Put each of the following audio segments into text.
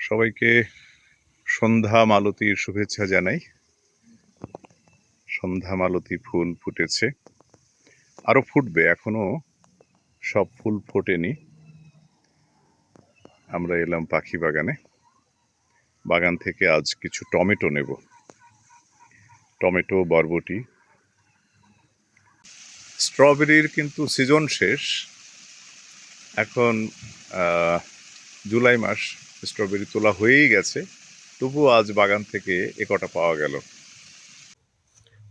সবাইকে সন্ধ্যা মালতীর শুভেচ্ছা জানাই। সন্ধ্যা মালতী ফুল ফুটেছে, আরো ফুটবে, এখনো সব ফুল ফোটেনি। আমরা এলাম পাখি বাগানে। বাগান থেকে আজ কিছু টমেটো নেব, টমেটো, বরবটি। স্ট্রবেরির কিন্তু সিজন শেষ, এখন জুলাই মাস, স্ট্রবেরি তোলা হয়েই গেছে, তবুও আজ বাগান থেকে একটা পাওয়া গেল।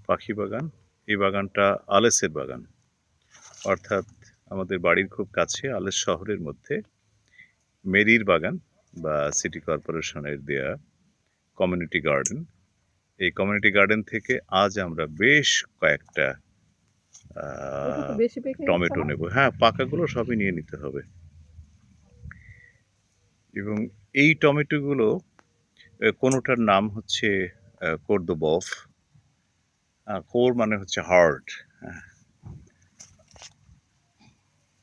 পাখি বাগান, এই বাগানটা আলেসের বাগান, অর্থাৎ আমাদের বাড়ির খুব কাছে আলেস শহরের মধ্যে মেরির বাগান বা সিটি কর্পোরেশনের দেয়া কমিউনিটি গার্ডেন। এই কমিউনিটি গার্ডেন থেকে আজ আমরা বেশ কয়েকটা টমেটো নেব। হ্যাঁ, পাকাগুলো সবই নিয়ে নিতে হবে। এবং এই টমেটোগুলো কোনোটার নাম হচ্ছে কর্দোবফ, কোর মানে হচ্ছে হার্ট,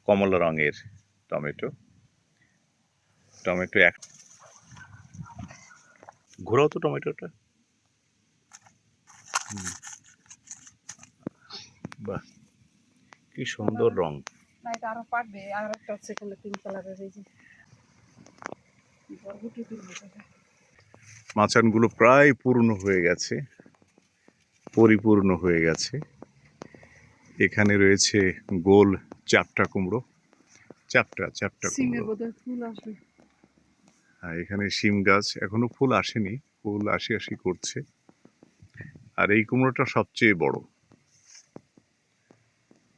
কমলা রঙের টমেটো। টমেটো এক ঘোরাও তো টমেটোটা। বাহ, কি সুন্দর রং। মাচানগুলো প্রায় পূর্ণ হয়ে গেছে, পরিপূর্ণ হয়ে গেছে। এখানে রয়েছে গোল চ্যাপ্টা কুমড়ো, চ্যাপ্টা কুমড়ো। হ্যাঁ, এখানে শিম গাছ, এখনো ফুল আসেনি, ফুল আসি করছে। আর এই কুমড়োটা সবচেয়ে বড়,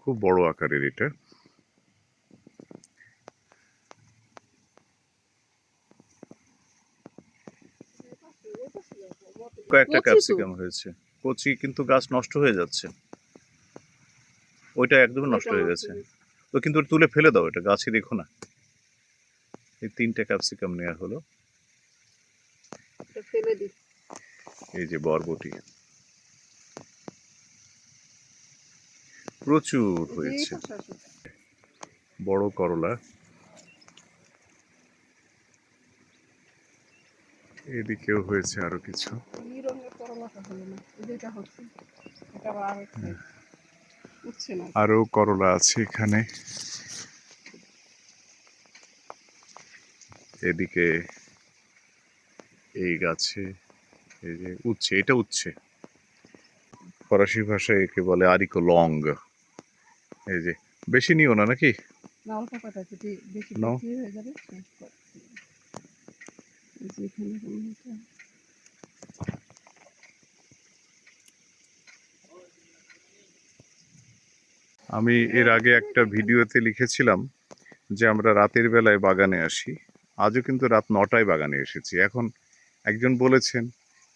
খুব বড় আকারের এটা। কয়েকটা ক্যাপসিকাম হয়েছে কচি, কিন্তু গাছ নষ্ট হয়ে যাচ্ছে। ওইটা একদম নষ্ট হয়ে গেছে তো, কিন্তু তুলে ফেলে দাও, এটা গাছে দেখো না। এই 3টে ক্যাপসিকাম নেওয়া হলো। এই যে বরবটি প্রচুর হয়েছে, বড় করলা। এদিকেও হয়েছে আরো কিছু। আরো করলা আছে এখানে। এদিকে এই গাছে এই যে উচ্ছে, এটা উচ্ছে, ফরাসি ভাষায় একে বলে আরিকো লং। এই যে বেশি নিও না নাকি? আমি এর আগে একটা ভিডিওতে লিখেছিলাম যে আমরা রাতের বেলায় বাগানে আসি। আজও কিন্তু রাত 9টায় বাগানে এসেছি। এখন একজন বলেছেন,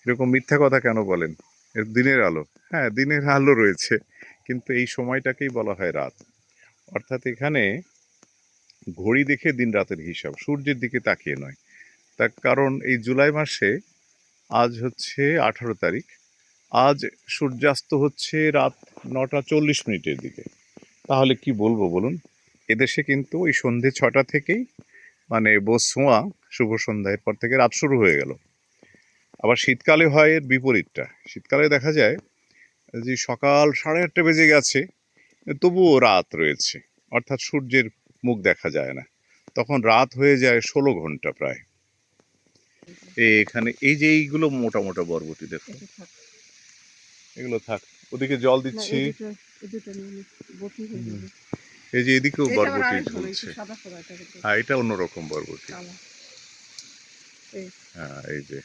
এরকম মিথ্যা কথা কেন বলেন, এর দিনের আলো। হ্যাঁ, দিনের আলো রয়েছে, কিন্তু এই সময়টাকেই বলা হয় রাত। অর্থাৎ এখানে ঘড়ি দেখে দিন রাতের হিসাব, সূর্যের দিকে তাকিয়ে নয়। তার কারণ এই জুলাই মাসে আজ হচ্ছে 18 তারিখ, আজ সূর্যাস্ত হচ্ছে রাত 9টা 40 মিনিটের দিকে। তাহলে কি বলবো বলুন? এদেশে কিন্তু ওই সন্ধে 6টা থেকেই, মানে বোসোয়া, শুভ সন্ধ্যা, এরপর থেকে রাত শুরু হয়ে গেল। আবার শীতকালে হয় এর বিপরীতটা। শীতকালে দেখা যায় যে সকাল 8:30 বেজে গেছে, তবুও রাত রয়েছে, অর্থাৎ সূর্যের মুখ দেখা যায় না। তখন রাত হয়ে যায় 16 ঘন্টা প্রায়। এখানে এই যে এইগুলো মোটা মোটা বরবটি দেখো, এগুলো থাক, ওদিকে জল দিচ্ছি। এই যে এদিকেও বরবটি ঝুলছে। হ্যাঁ, এটা অন্যরকম বরবটি। হ্যাঁ, এই যে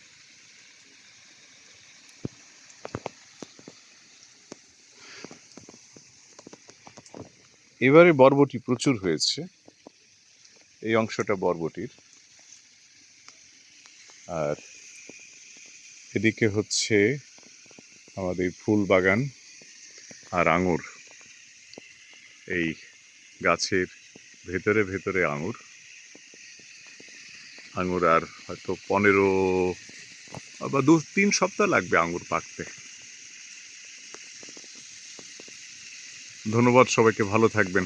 এবারে বরবটি প্রচুর হয়েছে, এই অংশটা বরবটির। আর এদিকে হচ্ছে আমাদের ফুল বাগান আর আঙুর। এই গাছের ভেতরে ভেতরে আঙুর আর হয়তো 15 বা 2-3 সপ্তাহ লাগবে আঙুর পাকতে। ধন্যবাদ সবাইকে, ভালো থাকবেন।